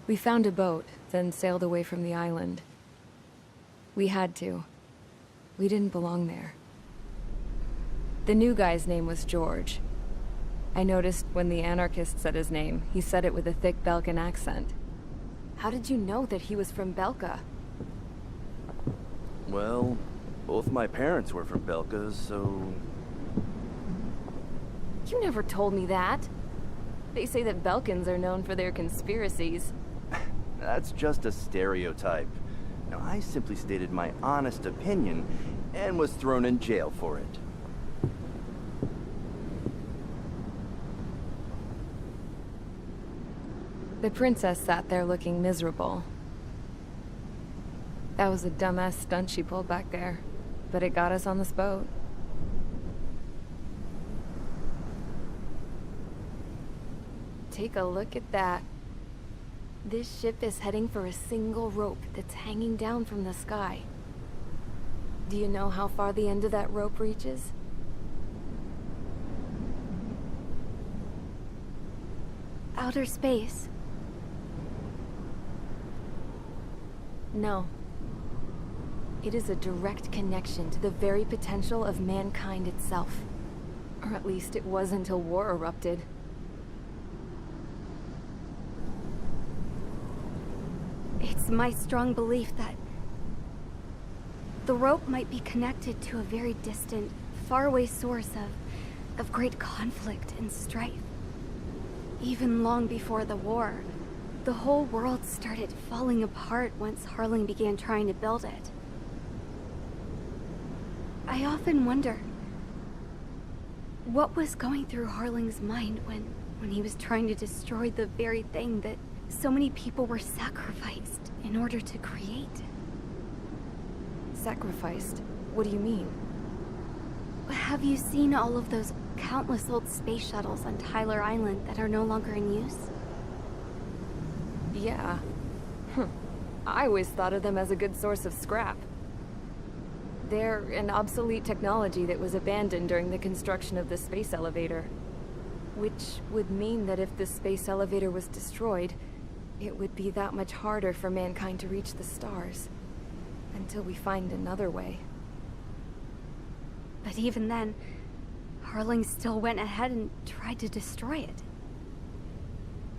We found a boat, then sailed away from the island. We had to. We didn't belong there. The new guy's name was George. I noticed when the anarchist said his name, he said it with a thick Belkan accent. How did you know that he was from Belka? Well, both my parents were from Belka, so... You never told me that. They say that Belkans are known for their conspiracies. That's just a stereotype. Now, I simply stated my honest opinion, and was thrown in jail for it. The princess sat there looking miserable. That was a dumbass stunt she pulled back there, but it got us on this boat. Take a look at that. This ship is heading for a single rope that's hanging down from the sky. Do you know how far the end of that rope reaches? Outer space. No. It is a direct connection to the very potential of mankind itself. Or at least it was until war erupted. It's my strong belief that the rope might be connected to a very distant, faraway source of great conflict and strife. Even long before the war, the whole world started falling apart once Harling began trying to build it. I often wonder what was going through Harling's mind when he was trying to destroy the very thing that so many people were sacrificed in order to create. Sacrificed? What do you mean? Have you seen all of those countless old space shuttles on Tyler Island that are no longer in use? Yeah. I always thought of them as a good source of scrap. They're an obsolete technology that was abandoned during the construction of the space elevator. Which would mean that if the space elevator was destroyed, it would be that much harder for mankind to reach the stars. Until we find another way. But even then, Harling still went ahead and tried to destroy it.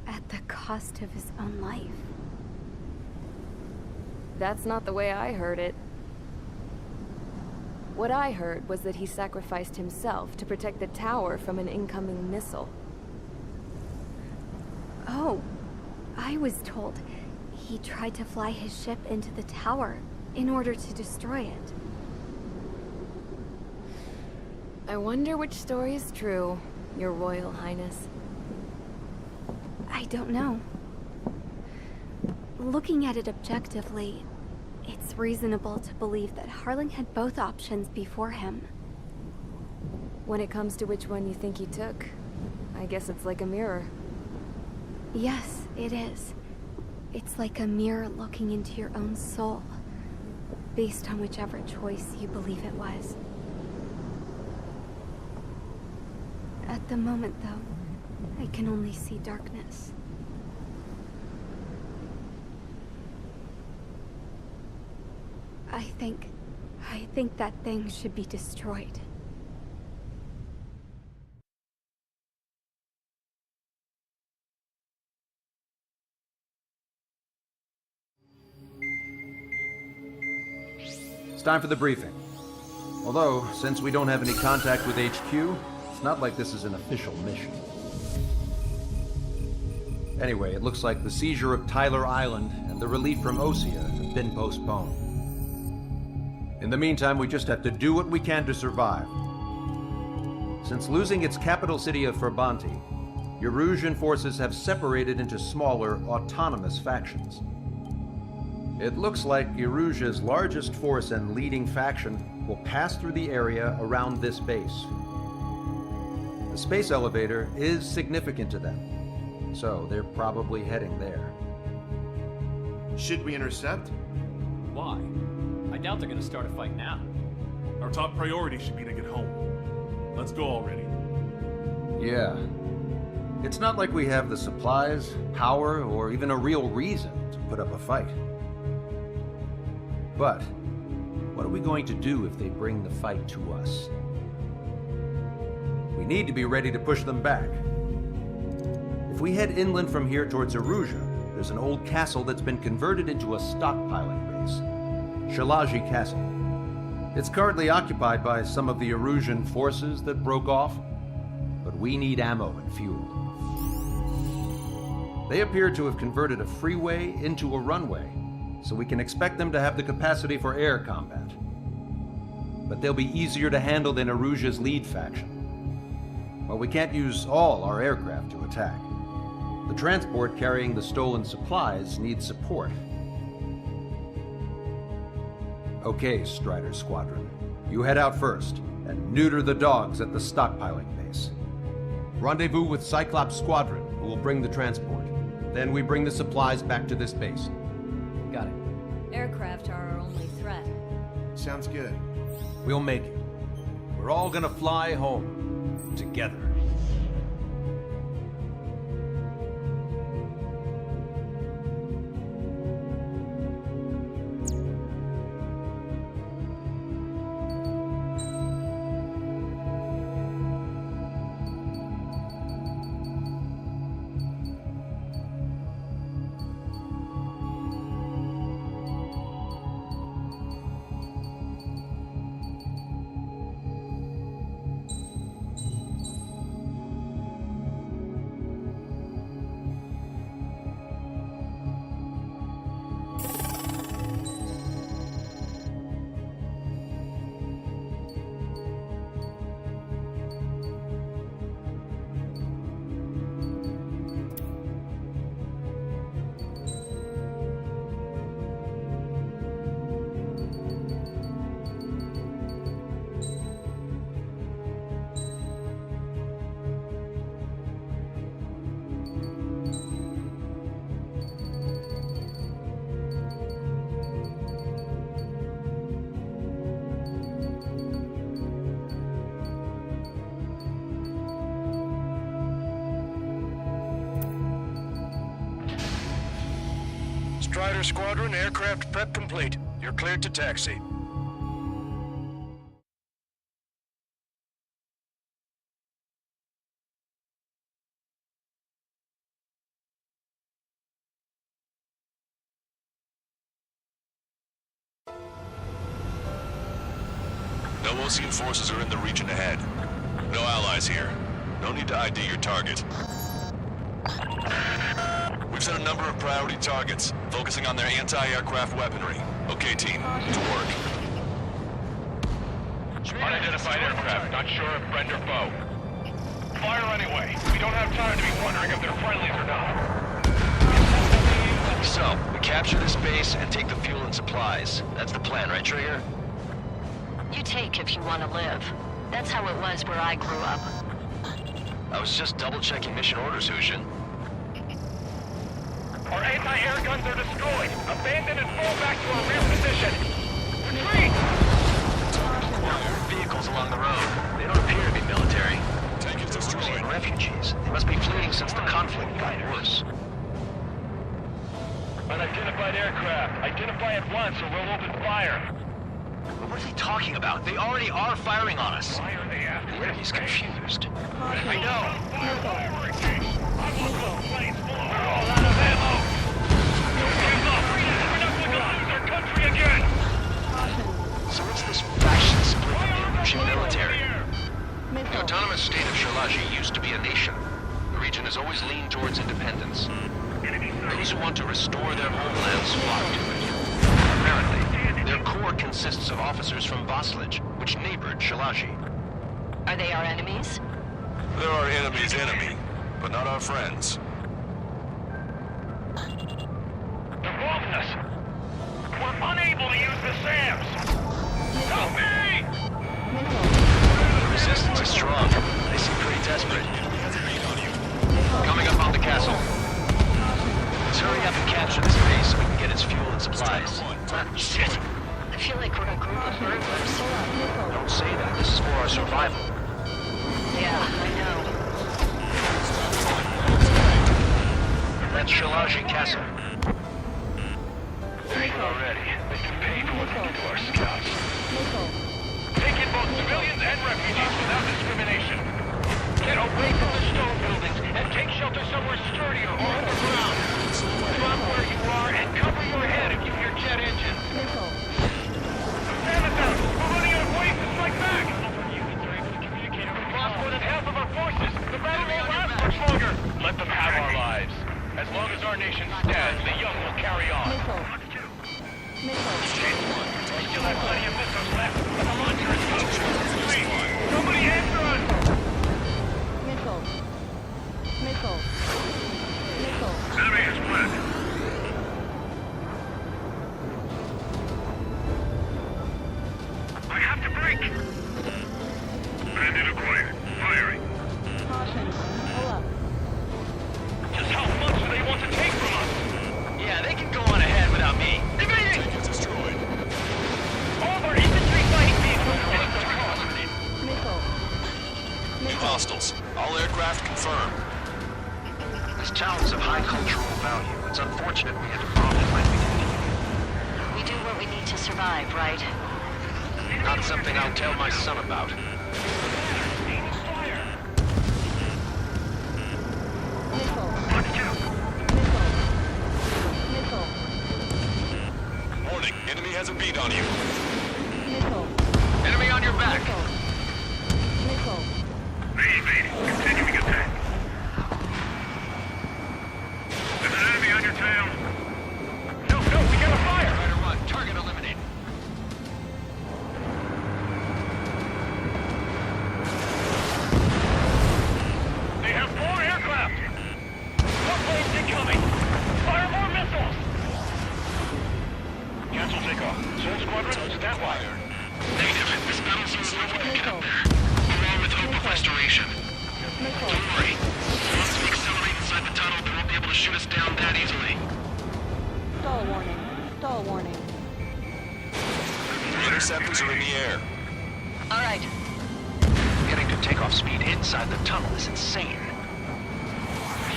At the cost of his own life. That's not the way I heard it. What I heard was that he sacrificed himself to protect the tower from an incoming missile. Oh, I was told he tried to fly his ship into the tower in order to destroy it. I wonder which story is true, Your Royal Highness. I don't know. Looking at it objectively, it's reasonable to believe that Harling had both options before him. When it comes to which one you think he took, I guess it's like a mirror. Yes, it is. It's like a mirror looking into your own soul, based on whichever choice you believe it was. At the moment, though, I can only see darkness. I think that thing should be destroyed. It's time for the briefing. Although, since we don't have any contact with HQ, it's not like this is an official mission. Anyway, it looks like the seizure of Tyler Island and the relief from Osea have been postponed. In the meantime, we just have to do what we can to survive. Since losing its capital city of Ferbanti, Erusian forces have separated into smaller, autonomous factions. It looks like Erusia's largest force and leading faction will pass through the area around this base. The space elevator is significant to them, so they're probably heading there. Should we intercept? Why? I doubt they're gonna start a fight now. Our top priority should be to get home. Let's go already. Yeah. It's not like we have the supplies, power, or even a real reason to put up a fight. But what are we going to do if they bring the fight to us? We need to be ready to push them back. If we head inland from here towards Erusia, there's an old castle that's been converted into a stockpiling base. Shalaji Castle. It's currently occupied by some of the Erusian forces that broke off, but we need ammo and fuel. They appear to have converted a freeway into a runway, so we can expect them to have the capacity for air combat. But they'll be easier to handle than Erusia's lead faction. While we can't use all our aircraft to attack, the transport carrying the stolen supplies needs support. Okay, Strider Squadron. You head out first, and neuter the dogs at the stockpiling base. Rendezvous with Cyclops Squadron, who will bring the transport. Then we bring the supplies back to this base. Got it. Aircraft are our only threat. Sounds good. We'll make it. We're all gonna fly home. Together. Strider Squadron, aircraft prep complete. You're cleared to taxi. No Osean forces are in the region ahead. No allies here. No need to ID your target. We've set a number of priority targets, focusing on their anti-aircraft weaponry. Okay, team, to work. Unidentified aircraft, not sure if friend or foe. Fire anyway. We don't have time to be wondering if they're friendlies or not. So, we capture this base and take the fuel and supplies. That's the plan, right, Trigger? You take if you want to live. That's how it was where I grew up. I was just double-checking mission orders, Hushin. Our anti-air guns are destroyed. Abandon and fall back to our rear position. Retreat! There are vehicles along the road. They don't appear to be military. Tank is destroyed. Russian refugees. They must be fleeing since the conflict got worse. Unidentified aircraft. Identify at once or we'll open fire. But what is he talking about? They already are firing on us. Why are they after The enemy's confused. I know. Fire engine. I want those planes full. We're all out of ammo. Don't give up. We're not going to lose our country again. So what's this faction split in the Russian military? The autonomous state of Shalaji used to be a nation. The region has always leaned towards independence. Those who want to restore their homelands flock to it. Apparently, their core consists of officers from Vaslij, which neighbored Shalaji. Are they our enemies? They're our enemy's enemy, but not our friends. They're blocking us. We're unable to use the SAMs. Help me! The resistance is strong. They seem pretty desperate. Coming up on the castle. Let's hurry up and capture this base so we can get its fuel and supplies. Shit! I feel like we're a group of burglars. Don't say that. This is for our survival. Yeah, I know. That's Shalaji Castle. There you already. They can pay for what they do to our scouts. Take in both civilians and refugees without discrimination. Get away from the stone buildings and take shelter somewhere sturdier or underground. Drop where you are and cover your head if you hear jet engines. Stand it down. We're running out of ways to strike back. We've lost more than half of our forces. The battle won't last much longer. Let them have our lives. As long as our nation stands, the young will carry on. We still have plenty of missiles left, but the launcher is up. Please, somebody answer us! Enemy is split. I have to break! Bandit acquired. Firing. Just how much do they want to take from us? Yeah, they can go on ahead without me. Evading! Destroyed. All of our infantry fighting vehicles are New hostiles. All aircraft confirmed. This town is of high cultural value. It's unfortunate we had to bomb it like we did. We do what we need to survive, right? Not something I'll tell my son about. Warning, enemy has a beat on you. Enemy on your back. Evading. Continuing attack. There's an enemy on your tail. No, we got a fire! Try to run. Target eliminated. They have 4 aircraft! More planes incoming! Fire more missiles! Cancel takeoff. Soul Squadron, stand by. Negative. This battle seems no way to get up there. Along with hope of restoration. Don't worry. Once we accelerate inside the tunnel, they won't be able to shoot us down that easily. Stall warning. Interceptors are in the air. All right. Getting to takeoff speed inside the tunnel is insane.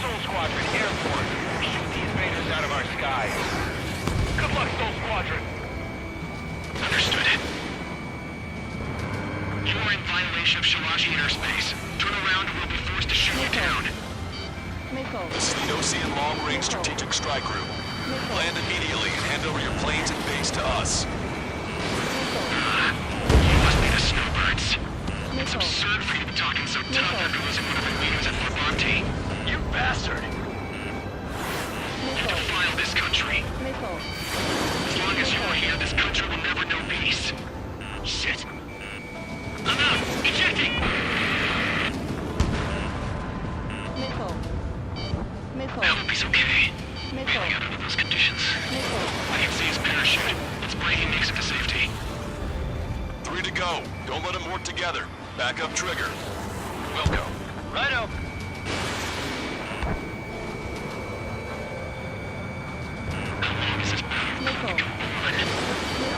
Soul Squadron, airport. Shoot the invaders out of our skies. Good luck, Soul Squadron. Understood. You are in violation of Shalaji airspace. Turn around or we'll be forced to shoot you down. This is the Osean Long Range Strategic Strike Group. Land immediately and hand over your planes and base to us. You must be the snowbirds. It's absurd for you to be talking so tough after losing one of your leaders at Levante. You bastard! You defile this country. As long as you are here, this country will never know peace. Shit. I'm out! Ejecting! I hope he's okay. Bailing out under those conditions. I can see his parachute. Let's pray he makes it to safety. 3 to go. Don't let them work together. Back up trigger. We'll go. Righto. How long is this battle?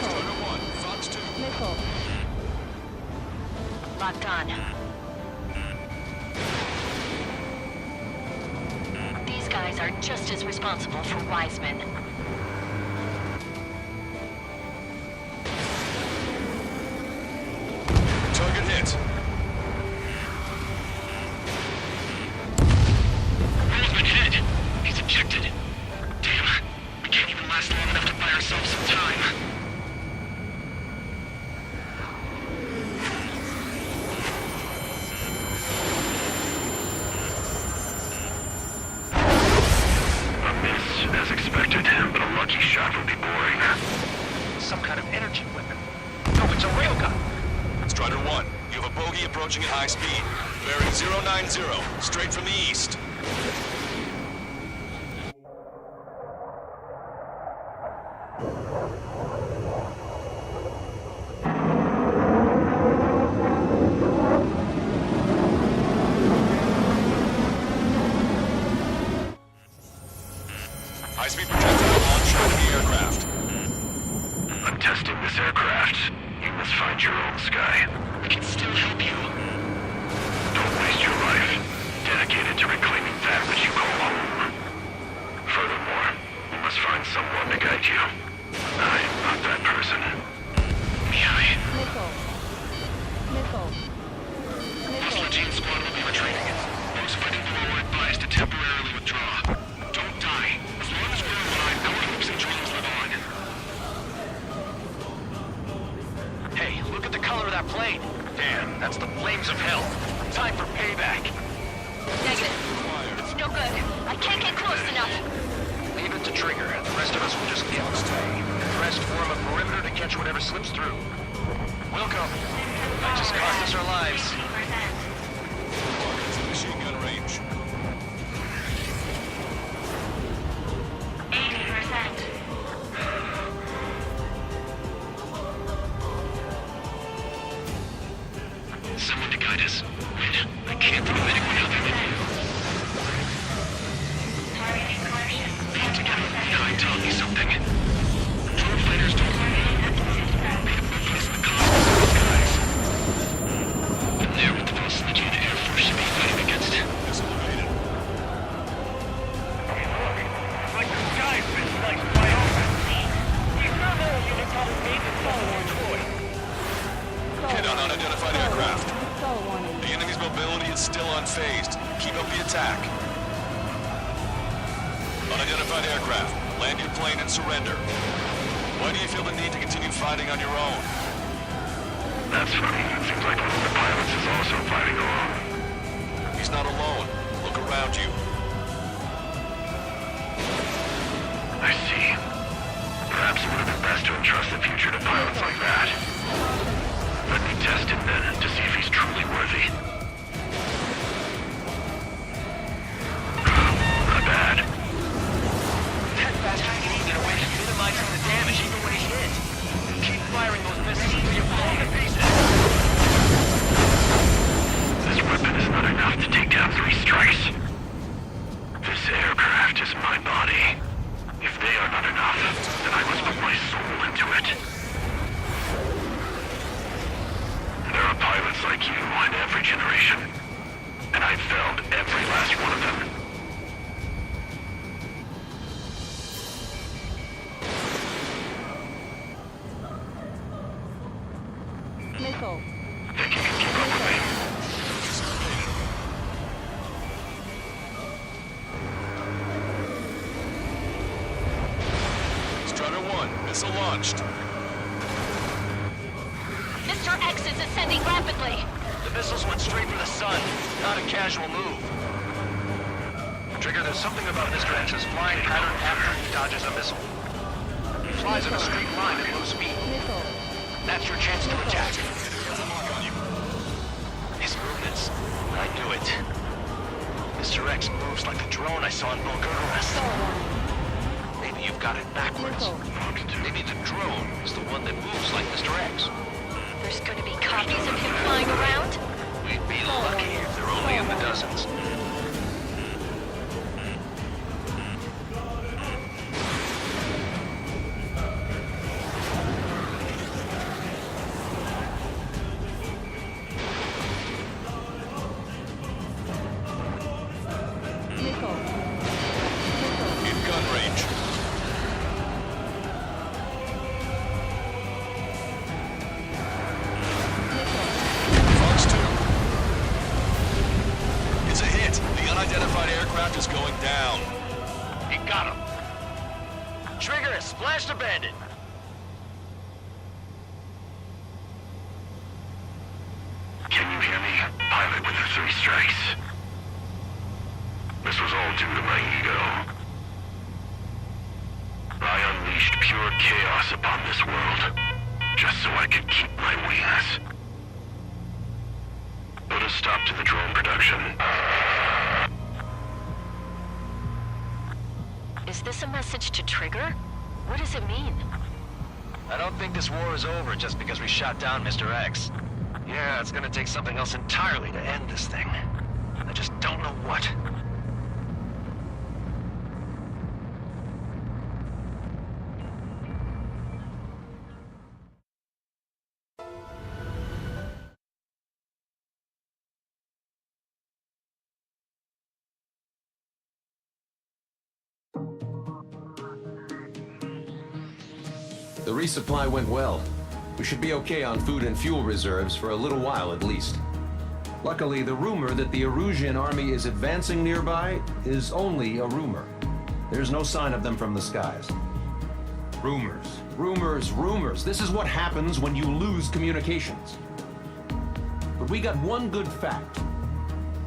Strider 1, Fox 2. Locked on. These guys are just as responsible for Wiseman. Target hit. Wiseman hit. He's ejected. Damn. We can't even last long enough to buy ourselves some time. As expected, but a lucky shot would be boring. Some kind of energy weapon. No, it's a railgun. Strider 1, you have a bogey approaching at high speed. Bearing 090, straight from the east. High-speed projectile launch out of the aircraft. I'm testing this aircraft. You must find your own sky. We can still help you. Don't waste your life. Dedicated to reclaiming that which you call home. I can't get close enough. Leave it to Trigger. The rest of us will just get away. The rest form a perimeter to catch whatever slips through. Welcome. That just cost us our lives. Machine gun range. 80%. Someone to guide us. Wait, I can't think of anyone other than you. Be it together. Now I tell you something. Drone fighters don't replace the cost of those guys. And they're what the most legit Air Force should be fighting against. It's elevated. Hey, look. It's like the sky's been sliced wide open. These thermal units all made the follow-on choice. Hit on unidentified aircraft. The enemy's mobility is still unfazed. Keep up the attack. Unidentified aircraft. Land your plane and surrender. Why do you feel the need to continue fighting on your own? That's funny. It seems like one of the pilots is also fighting alone. He's not alone. Look around you. I see. Perhaps it would have been best to entrust the future to pilots like that. Let me test him then, to see if he's truly worthy. Not bad. That bastard can't get away from minimizing the damage even when he's hit. Keep firing those missiles until you blow to pieces. This weapon is not enough to take down 3 strikes. This aircraft is my body. If they are not enough, then I must put my soul into it. There are pilots like you in every generation, and I've found every last one of them. Missile. Think you can keep up with me? Strider 1, missile launched. Mr. X is ascending rapidly. The missiles went straight for the sun. Not a casual move. Trigger, there's something about Mr. X's flying pattern after he dodges a missile. He flies in a straight line at low speed. Missile. That's your chance to attack. His movements. I knew it. Mr. X moves like the drone I saw in Bulgaris. Maybe you've got it backwards. Maybe the drone is the one that moves like Mr. X. There's gonna be copies of him flying around? We'd be lucky if they're only in the dozens. In gun range. Fox 2. It's a hit. The unidentified aircraft is going down. He got him. Trigger has splashed a bandit. Can you hear me? Pilot with the 3 strikes. This was all due to my ego. I unleashed pure chaos upon this world, just so I could keep my wings. Put a stop to the drone production. Is this a message to Trigger? What does it mean? I don't think this war is over just because we shot down Mr. X. Yeah, it's gonna take something else entirely to end this thing. I just don't know what. The resupply went well. We should be okay on food and fuel reserves for a little while at least. Luckily, the rumor that the Erusian army is advancing nearby is only a rumor. There's no sign of them from the skies. Rumors, rumors, rumors. This is what happens when you lose communications. But we got one good fact.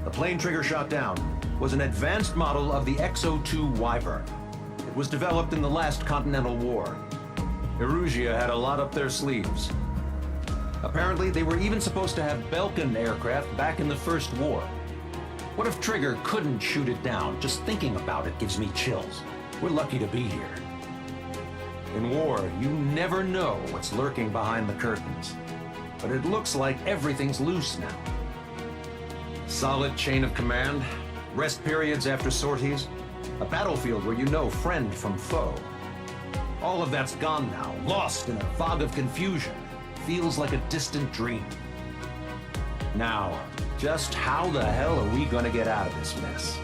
The plane Trigger shot down was an advanced model of the XO-2 Wyvern. It was developed in the last Continental War. Erusia had a lot up their sleeves. Apparently, they were even supposed to have Belkin aircraft back in the First War. What if Trigger couldn't shoot it down? Just thinking about it gives me chills. We're lucky to be here. In war, you never know what's lurking behind the curtains. But it looks like everything's loose now. Solid chain of command, rest periods after sorties, a battlefield where you know friend from foe. All of that's gone now, lost in a fog of confusion. Feels like a distant dream. Now, just how the hell are we gonna get out of this mess?